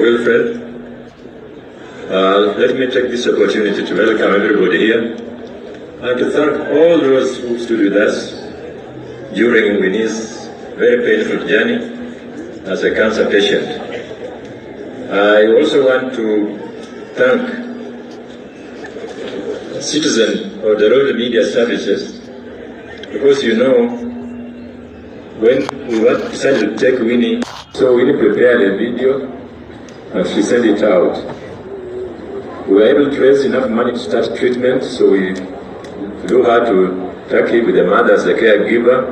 welfare. Let me take this opportunity to welcome everybody here and to thank all those who stood with us during Winnie's very painful journey as a cancer patient. I also want to thank citizens of the Royal Media Services, because you know, when we decided to take Winnie, so Winnie prepared a video and she sent it out. We were able to raise enough money to start treatment, so we flew her to Turkey with the mother as the caregiver.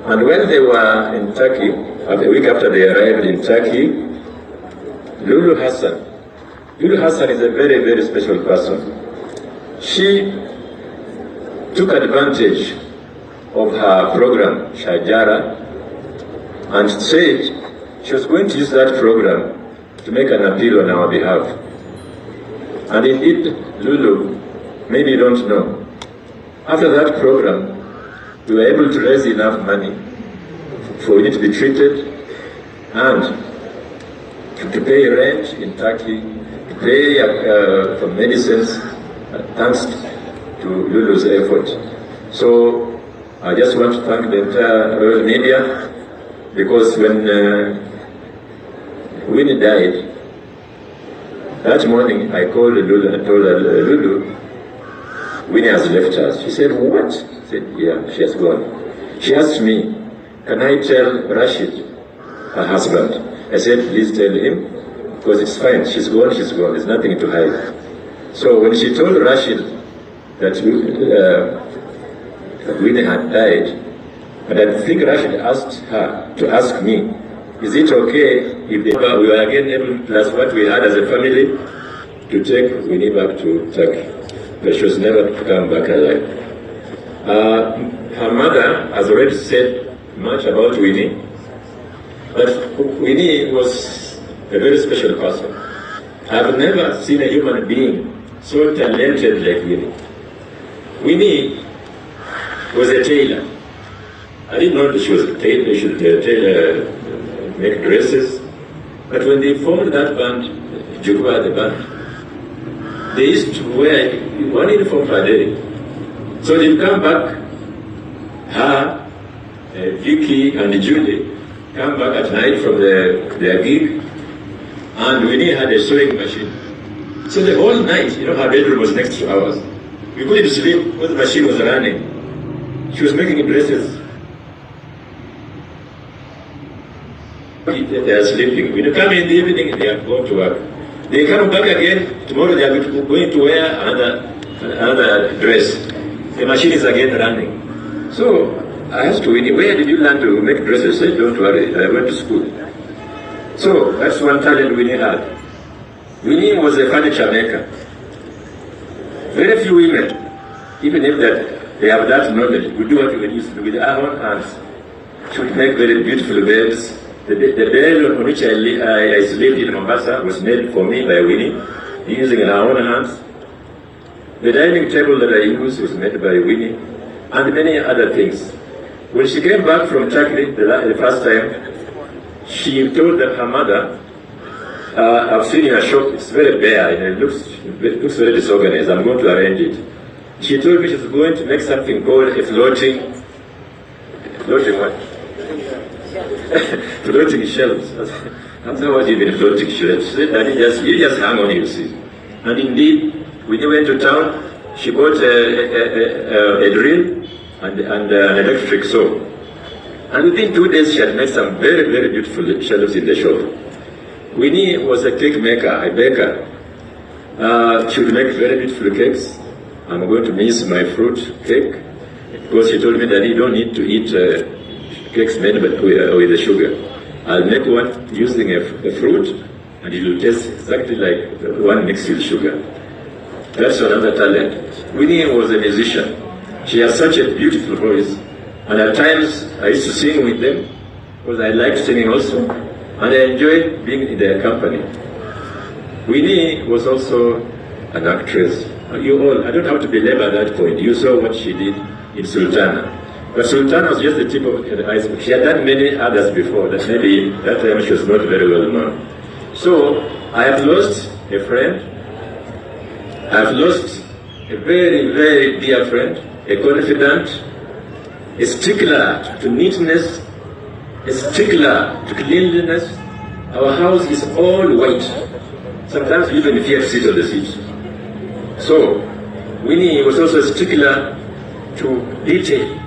And when they were in Turkey, a week after they arrived in Turkey, Lulu Hassan is a very, very special person. She took advantage of her program, Shajara, and said she was going to use that program to make an appeal on our behalf. And indeed, Lulu, maybe you don't know, after that program, we were able to raise enough money for you to be treated and to pay rent in Turkey, to pay for medicines, thanks to Lulu's effort. So I just want to thank the entire Royal Media, because when Winnie died, that morning I called Lulu and told her, Lulu, Winnie has left us. She said, what? I said, yeah, she has gone. She asked me, can I tell Rashid, her husband? I said, please tell him, because it's fine. She's gone, there's nothing to hide. So when she told Rashid that Winnie had died, and I think Rashid asked her to ask me, is it okay if we were again able, plus what we had as a family, to take Winnie back to Turkey? But she was never to come back alive. Her mother has already said much about Winnie, but Winnie was a very special person. I've never seen a human being so talented like Winnie. Winnie was a tailor. I didn't know that she was a tailor. She should make dresses. But when they formed that band, Jukwa, the band, they used to wear one uniform per day. So they'd come back, her, Vicky and Julie, come back at night from their gig, and Winnie had a sewing machine. So the whole night, her bedroom was next to ours. We couldn't sleep because the machine was running. She was making dresses. They are sleeping. When you come in the evening, they are going to work. They come back again, tomorrow they are going to wear another dress. The machine is again running. So I asked Winnie, where did you learn to make dresses? She said, don't worry, I went to school. So that's one talent Winnie had. Winnie was a furniture maker. Very few women, even if they have that knowledge, would do what we used to do with our own hands. She would make very beautiful beds. The bed on which I slept in Mombasa was made for me by Winnie, using her own hands. The dining table that I used was made by Winnie, and many other things. When she came back from Turkey the first time, she told her mother, I've seen your shop, it's very bare and it looks very disorganized, I'm going to arrange it. She told me she's going to make something called a floating what? Floating shelves. I don't know what you mean, floating shelves. She said, Daddy, you just hang on, you see. And indeed, when we went to town, she bought a drill and an electric saw. And within 2 days, she had made some very, very beautiful shelves in the shop. Winnie was a cake maker, a baker. She would make very beautiful cakes. I'm going to miss my fruit cake, because she told me that you don't need to eat cakes made with the sugar. I'll make one using a fruit, and it will taste exactly like the one mixed with sugar. That's another talent. Winnie was a musician. She has such a beautiful voice, and at times I used to sing with them, because I liked singing also, and I enjoyed being in their company. Winnie was also an actress. You all, I don't have to belabor that point. You saw what she did in Sultana. But Sultana was just the tip of the iceberg. She had done many others before, that maybe that time she was not very well known. So I have lost a friend. I have lost a very, very dear friend, a confidant, a stickler to neatness, a stickler to cleanliness. Our house is all white. Sometimes we even fear to sit on the seat. So Winnie was also a stickler to detail.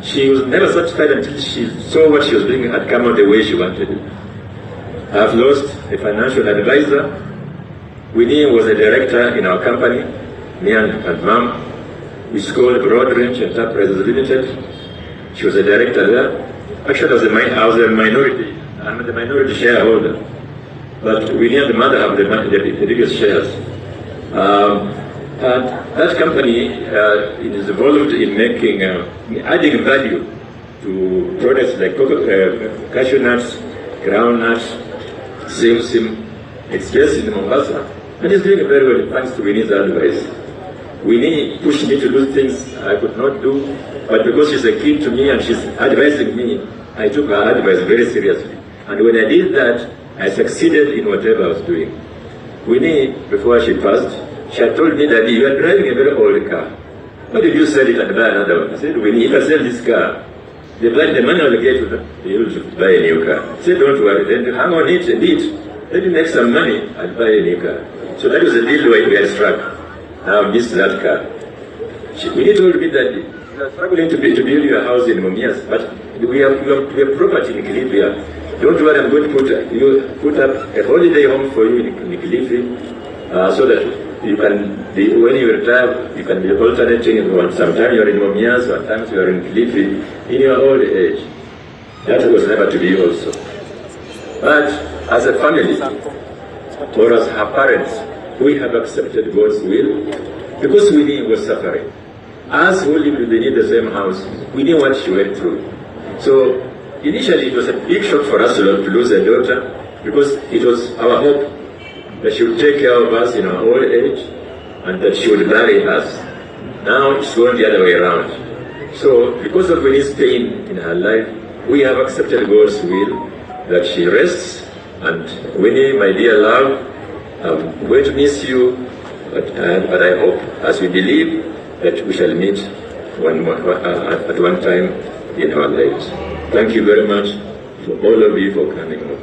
She was never satisfied until she saw what she was doing had come out the way she wanted it. I have lost a financial advisor. Winnie was a director in our company, me and Mom. It's called Broad Range Enterprises Limited. She was a director there. Actually, I was a minority. I'm the minority shareholder. But Winnie and the mother have the biggest shares. And that company is involved in making, adding value to products like cashew nuts, ground nuts, sim. It's based in Mombasa, and it's doing very well thanks to Winnie's advice. Winnie pushed me to do things I could not do, but because she's a kid to me and she's advising me, I took her advice very seriously. And when I did that, I succeeded in whatever I was doing. Winnie, before she passed, she had told me that you are driving a very old car. Why did you sell it and buy another one? I said, Winnie, if I sell this car, the money I will get you to buy a new car. I said, don't worry, then hang on it a bit. Let me make some money and buy a new car. So that was the deal we had struck. Now I missed that car. Winnie told me that you are struggling to build your house in Mumias, but we have property in Kilifi. Don't worry, I'm going to put up a holiday home for you in Kilifi, so that you can, when you retire, you can be alternating. Sometimes you're in Mumias, sometimes you're in Kilifi, in your old age. That was never to be also. But as a family, or as her parents, we have accepted God's will because Winnie was suffering. As who lived beneath the same house, we knew what she went through. So initially it was a big shock for us to lose a daughter because it was our hope that she would take care of us in our old age and that she would marry us. Now it's gone the other way around. So because of Winnie's pain in her life, we have accepted God's will that she rests. And Winnie, my dear love, I'm going to miss you, but I hope, as we believe, that we shall meet at one time in our lives. Thank you very much to all of you for coming over.